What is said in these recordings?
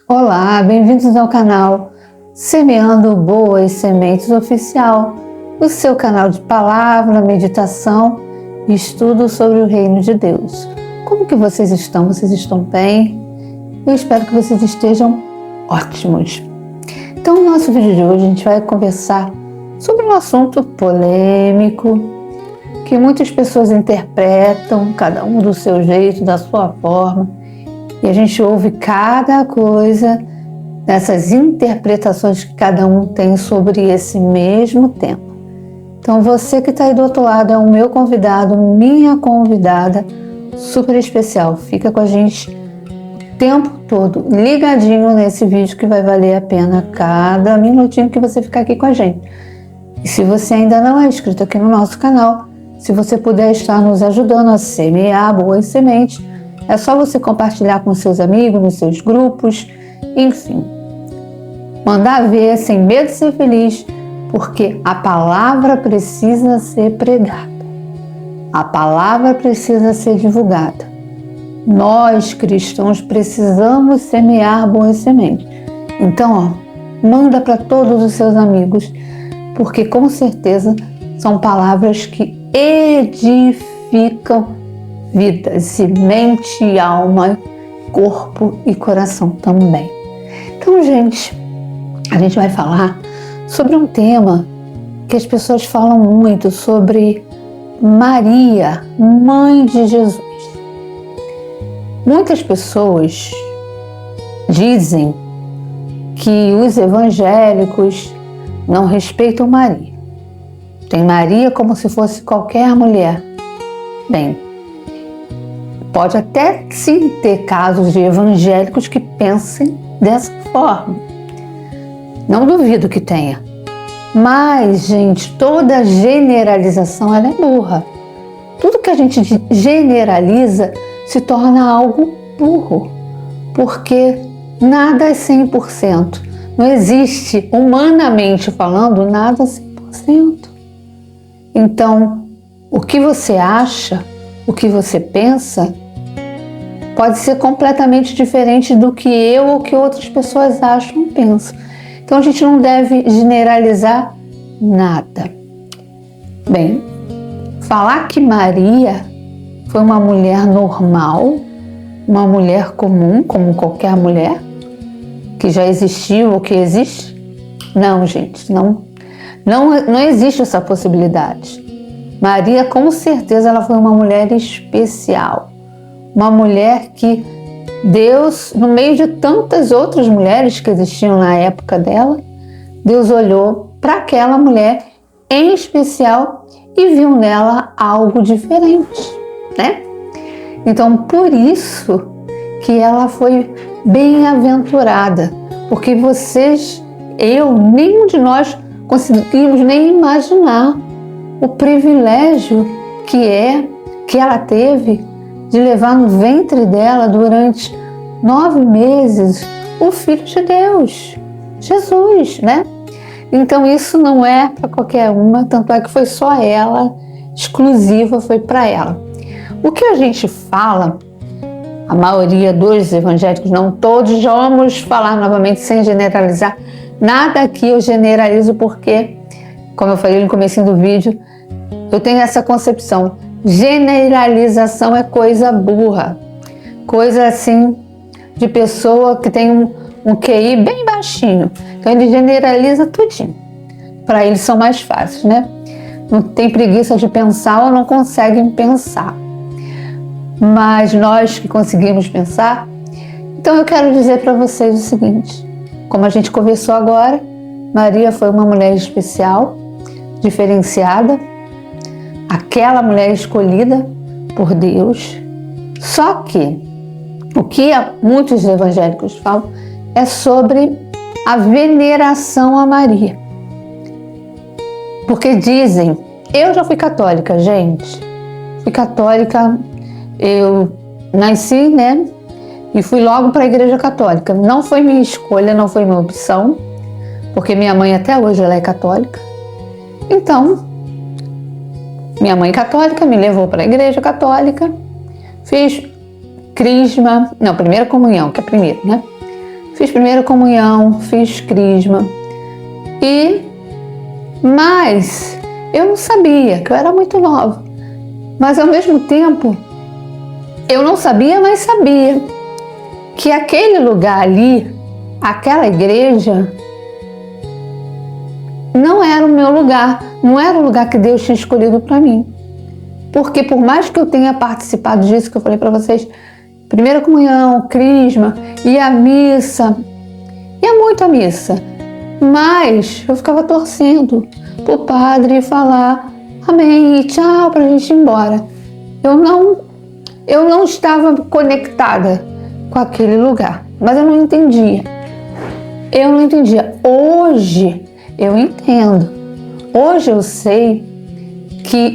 Olá, bem-vindos ao canal Semeando Boas Sementes Oficial, o seu canal de palavra, meditação e estudo sobre o Reino de Deus. Como que vocês estão? Vocês estão bem? Eu espero que vocês estejam ótimos. Então, no nosso vídeo de hoje, a gente vai conversar sobre um assunto polêmico que muitas pessoas interpretam, cada um do seu jeito, da sua forma, e a gente ouve cada coisa dessas interpretações que cada um tem sobre esse mesmo tema. Então você que está aí do outro lado é o meu convidado, minha convidada super especial. Fica com a gente o tempo todo ligadinho nesse vídeo que vai valer a pena cada minutinho que você ficar aqui com a gente. E se você ainda não é inscrito aqui no nosso canal, se você puder estar nos ajudando a semear boas sementes, é só você compartilhar com seus amigos, nos seus grupos, enfim. Mandar ver sem medo de ser feliz, porque a palavra precisa ser pregada. A palavra precisa ser divulgada. Nós, cristãos, precisamos semear boas sementes. Então, manda para todos os seus amigos, porque com certeza são palavras que edificam vidas, mente, alma, corpo e coração também. Então, gente, a gente vai falar sobre um tema que as pessoas falam muito, sobre Maria, mãe de Jesus. Muitas pessoas dizem que os evangélicos não respeitam Maria. Tem Maria como se fosse qualquer mulher. Bem, pode até sim ter casos de evangélicos que pensem dessa forma. Não duvido que tenha. Mas, gente, toda generalização ela é burra. Tudo que a gente generaliza se torna algo burro. Porque nada é 100%. Não existe, humanamente falando, nada 100%. Então, o que você acha, o que você pensa, pode ser completamente diferente do que eu ou que outras pessoas acham e pensam. Então a gente não deve generalizar nada. Bem, falar que Maria foi uma mulher normal, uma mulher comum, como qualquer mulher, que já existiu ou que existe, não, gente, não existe essa possibilidade. Maria, com certeza, ela foi uma mulher especial. Uma mulher que Deus, no meio de tantas outras mulheres que existiam na época dela, Deus olhou para aquela mulher em especial e viu nela algo diferente, né? Então, por isso que ela foi bem-aventurada, porque nenhum de nós conseguimos nem imaginar o privilégio que ela teve de levar no ventre dela durante 9 meses o Filho de Deus, Jesus, né? Então isso não é para qualquer uma, tanto é que foi só ela, exclusiva foi para ela. O que a gente fala, a maioria dos evangélicos, não todos, já vamos falar novamente sem generalizar, nada aqui eu generalizo porque, como eu falei no comecinho do vídeo, eu tenho essa concepção. Generalização é coisa burra. Coisa assim de pessoa que tem um QI bem baixinho. Então ele generaliza tudinho. Para eles são mais fáceis, né? Não tem preguiça de pensar ou não conseguem pensar. Mas nós que conseguimos pensar, então eu quero dizer para vocês o seguinte. Como a gente conversou agora, Maria foi uma mulher especial, diferenciada, aquela mulher escolhida por Deus. Só que o que muitos evangélicos falam é sobre a veneração a Maria. Porque dizem, eu já fui católica, gente. Fui católica, eu nasci, né? E fui logo para a igreja católica. Não foi minha escolha, não foi minha opção, porque minha mãe até hoje ela é católica. Então, minha mãe católica me levou para a igreja católica, fiz crisma, não, primeira comunhão, que é primeiro, né? fiz primeira comunhão, fiz crisma. Mas eu não sabia, que eu era muito nova. Mas ao mesmo tempo, eu não sabia, mas sabia que aquele lugar ali, aquela igreja, não era o meu lugar, não era o lugar que Deus tinha escolhido para mim. Porque por mais que eu tenha participado disso que eu falei para vocês, primeira comunhão, crisma, e a missa, ia muito a missa, mas eu ficava torcendo pro padre falar amém e tchau pra gente ir embora. Eu não estava conectada com aquele lugar, mas eu não entendia. Hoje eu entendo. Hoje eu sei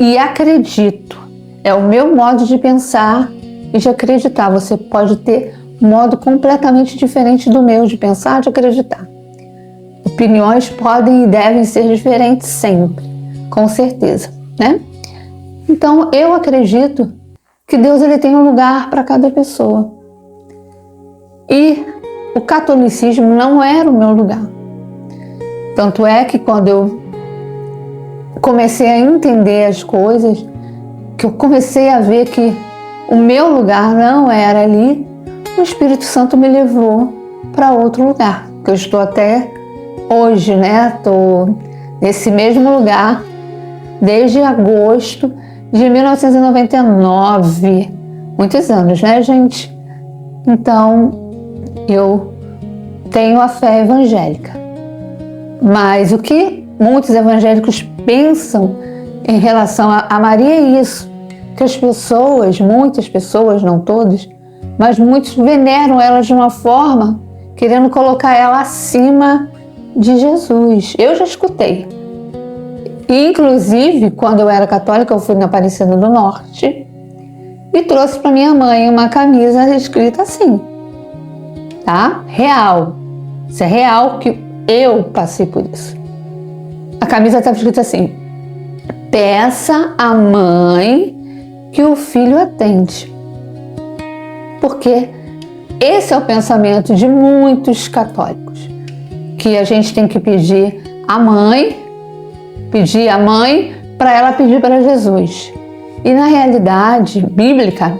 e acredito. É o meu modo de pensar e de acreditar. Você pode ter um modo completamente diferente do meu de pensar, de acreditar. Opiniões podem e devem ser diferentes sempre, com certeza, né? Então eu acredito que Deus ele tem um lugar para cada pessoa. E o catolicismo não era o meu lugar. Tanto é que quando eu comecei a entender as coisas, que eu comecei a ver que o meu lugar não era ali, o Espírito Santo me levou para outro lugar, que eu estou até hoje, né? Estou nesse mesmo lugar desde agosto de 1999. Muitos anos, né, gente? Então, eu tenho a fé evangélica. Mas o que muitos evangélicos pensam em relação a Maria é isso, que as pessoas, muitas pessoas, não todos, mas muitos veneram ela de uma forma querendo colocar ela acima de Jesus. Eu já escutei. Inclusive, quando eu era católica, eu fui na Aparecida do Norte e trouxe para minha mãe uma camisa escrita assim, tá? Real. Isso é real, que eu passei por isso. A camisa estava escrita assim: peça à mãe que o filho atende. Porque esse é o pensamento de muitos católicos, que a gente tem que pedir à mãe para ela pedir para Jesus. E na realidade bíblica,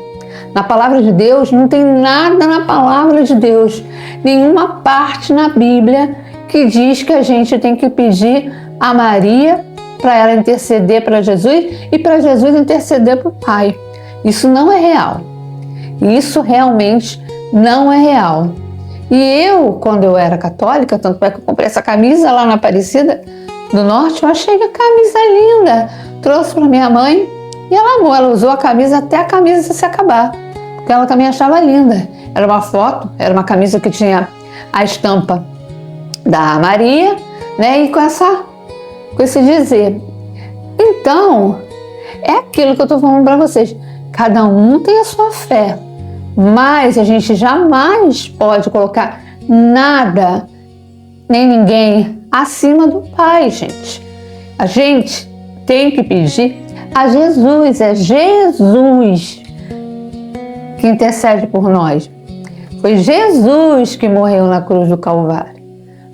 na palavra de Deus, não tem nada na palavra de Deus, nenhuma parte na Bíblia que diz que a gente tem que pedir a Maria para ela interceder para Jesus e para Jesus interceder para o Pai. Isso não é real. Isso realmente não é real. E eu, quando eu era católica, tanto é que eu comprei essa camisa lá na Aparecida do Norte, eu achei a camisa linda. Trouxe para minha mãe e ela amou. Ela usou a camisa até a camisa se acabar, porque ela também achava linda. Era uma foto, era uma camisa que tinha a estampa da Maria, né? E com esse dizer. Então, é aquilo que eu estou falando para vocês. Cada um tem a sua fé, mas a gente jamais pode colocar nada, nem ninguém acima do Pai, gente. A gente tem que pedir a Jesus, é Jesus que intercede por nós. Foi Jesus que morreu na cruz do Calvário.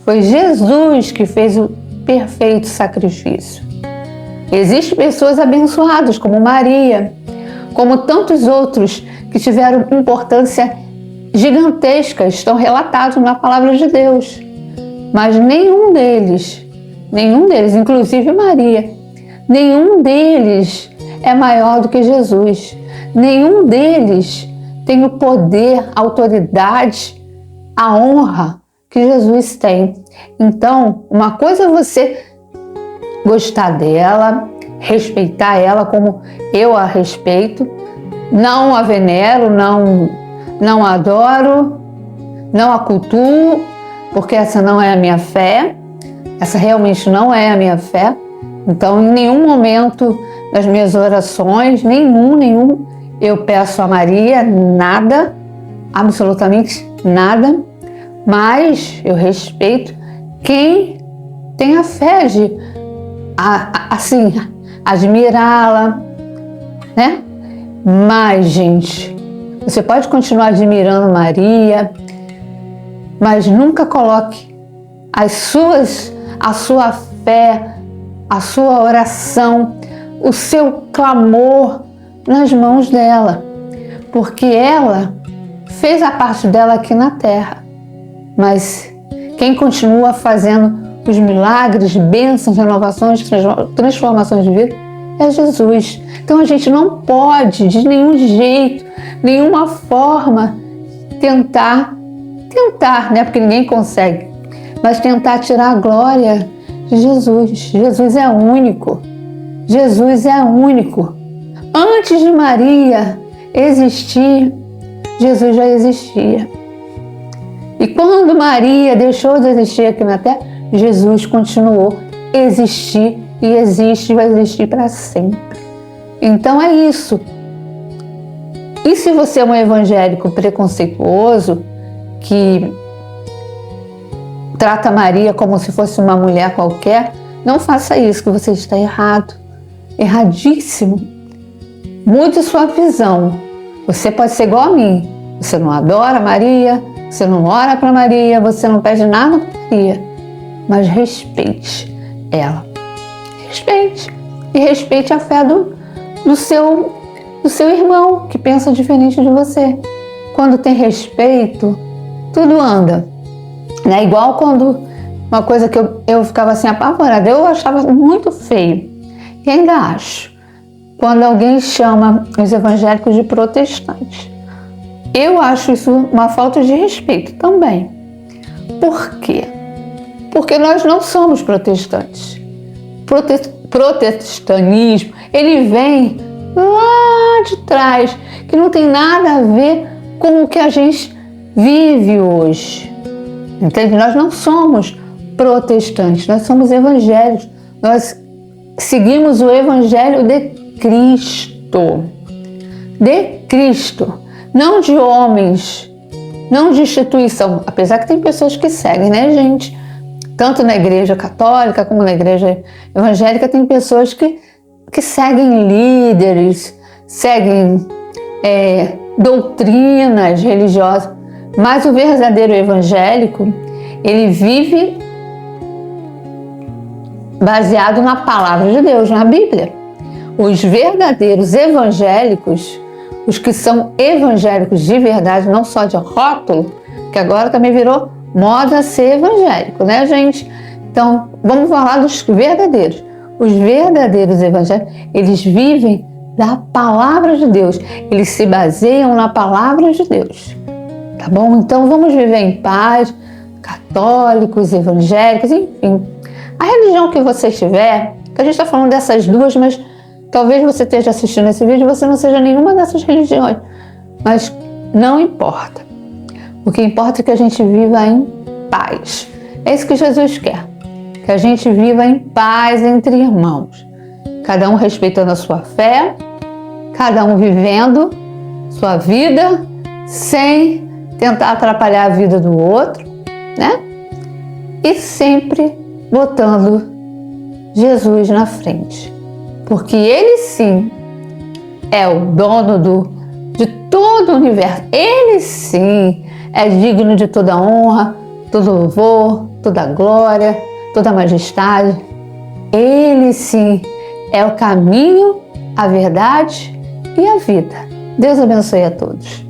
Foi Jesus que fez o perfeito sacrifício. Existem pessoas abençoadas, como Maria, como tantos outros que tiveram importância gigantesca, estão relatados na palavra de Deus. Mas nenhum deles, inclusive Maria, nenhum deles é maior do que Jesus. Nenhum deles tem o poder, a autoridade, a honra que Jesus tem. Então, uma coisa é você gostar dela, respeitar ela como eu a respeito, não a venero, não a adoro, não a cultuo, porque essa não é a minha fé, essa realmente não é a minha fé. Então, em nenhum momento das minhas orações, nenhum, eu peço a Maria nada, absolutamente nada, mas eu respeito quem tem a fé de, assim, admirá-la, né? Mas, gente, você pode continuar admirando Maria, mas nunca coloque a sua fé, a sua oração, o seu clamor nas mãos dela, porque ela fez a parte dela aqui na terra, mas quem continua fazendo os milagres, bênçãos, renovações, transformações de vida é Jesus. Então a gente não pode de nenhum jeito, nenhuma forma tentar, né? Porque ninguém consegue, mas tentar tirar a glória de Jesus. Jesus é único. Jesus é único. Antes de Maria existir, Jesus já existia. E quando Maria deixou de existir aqui na terra, Jesus continuou a existir e existe e vai existir para sempre. Então é isso. E se você é um evangélico preconceituoso, que trata Maria como se fosse uma mulher qualquer, não faça isso, que você está errado. Erradíssimo. Mude sua visão. Você pode ser igual a mim. Você não adora Maria, você não ora para Maria, você não pede nada para Maria, mas respeite ela. Respeite. E respeite a fé do seu irmão, que pensa diferente de você. Quando tem respeito, tudo anda. Né? Igual quando, uma coisa que eu ficava assim apavorada, eu achava muito feio, e ainda acho, quando alguém chama os evangélicos de protestantes. Eu acho isso uma falta de respeito também. Por quê? Porque nós não somos protestantes. Protestantismo, ele vem lá de trás, que não tem nada a ver com o que a gente vive hoje. Entende? Nós não somos protestantes, nós somos evangélicos. Nós seguimos o evangelho de Cristo. De Cristo. Não de homens, não de instituição. Apesar que tem pessoas que seguem, né, gente? Tanto na igreja católica como na igreja evangélica tem pessoas que seguem líderes, seguem doutrinas religiosas. Mas o verdadeiro evangélico, ele vive baseado na palavra de Deus, na Bíblia. Os verdadeiros evangélicos, os que são evangélicos de verdade, não só de rótulo, que agora também virou moda ser evangélico, né, gente? Então, vamos falar dos verdadeiros. Os verdadeiros evangélicos, eles vivem da palavra de Deus. Eles se baseiam na palavra de Deus. Tá bom? Então, vamos viver em paz, católicos, evangélicos, enfim. A religião que você estiver, que a gente está falando dessas duas, mas talvez você esteja assistindo esse vídeo e você não seja nenhuma dessas religiões. Mas não importa. O que importa é que a gente viva em paz. É isso que Jesus quer. Que a gente viva em paz entre irmãos. Cada um respeitando a sua fé, cada um vivendo sua vida sem tentar atrapalhar a vida do outro, né? E sempre botando Jesus na frente. Porque Ele sim é o dono de todo o universo. Ele sim é digno de toda honra, todo louvor, toda glória, toda majestade. Ele sim é o caminho, a verdade e a vida. Deus abençoe a todos.